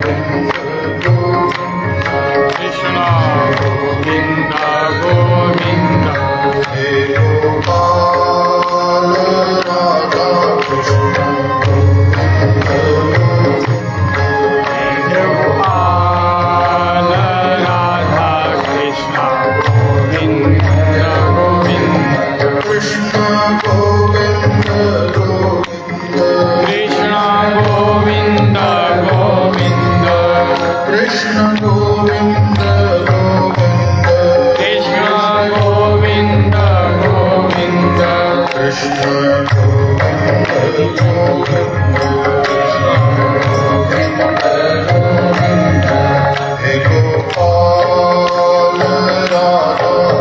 Krishna Govinda Govinda He Gopal Radha Krishna Govinda Gopal Radha Krishna Govinda Govinda Krishna Govinda Govinda Krishna Govinda Govinda Krishna Govinda Govinda Krishna Govinda Govinda Krishna Govinda Govinda He Gopal Radha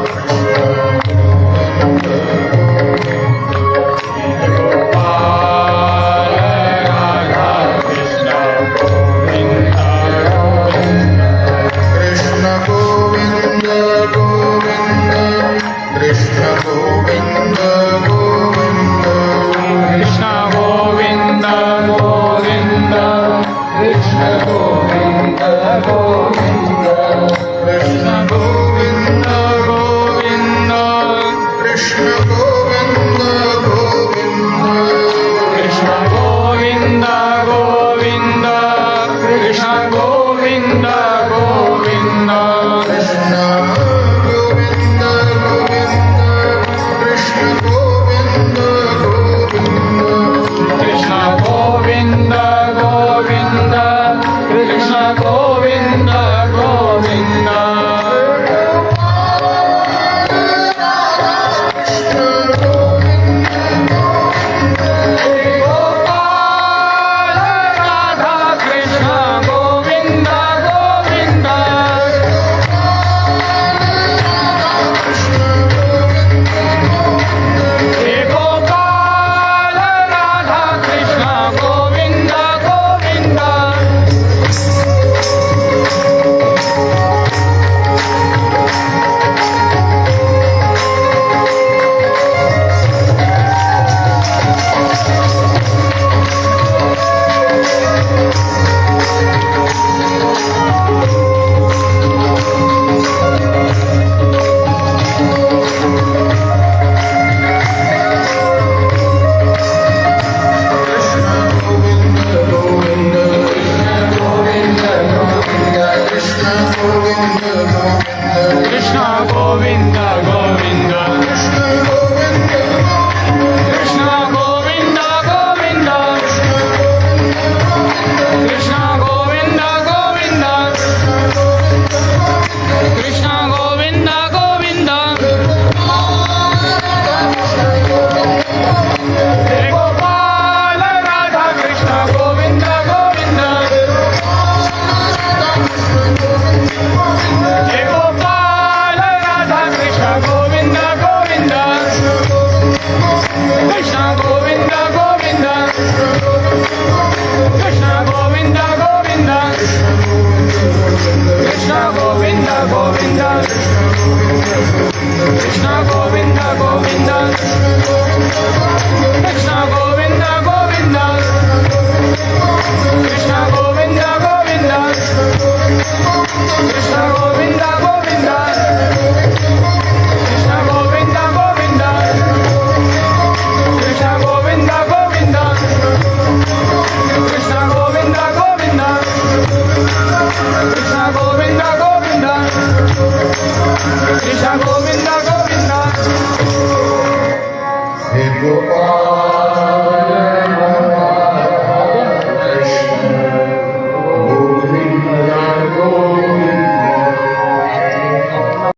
Krishna Gopal Radha Krishna Govinda Krishna Govinda Govinda Krishna Govinda Govinda Krishna Govinda Govinda Krishna Govinda Govinda Krishna Govinda Govinda Krishna Govinda Govinda Krishna Govinda Govinda Krishna Govinda Govinda Krishna Govinda Govinda Krishna Govinda Govinda Krishna Govinda Govinda Krishna Govinda Govinda Gopal Radha Krishna Govinda Govinda Hey Gopal Radha Krishna Govinda Govinda Krishna Govinda Govinda Krishna Govinda Govinda Krishna Govinda Govinda Krishna Govinda Govinda Hey Gopal Radha Krishna Govinda Govinda Hey Gopal Radha Krishna Govinda Govinda Krishna Govinda Govinda Krishna Govinda Govinda Krishna Govinda Govinda Krishna Govinda Govinda Krishna Govinda Govinda Krishna Govinda Govinda Krishna Govinda Govinda Krishna Govinda Govinda Krishna Govinda Govinda Krishna Govinda Govinda Krishna Govinda Govinda Krishna Govinda Govinda He Gopal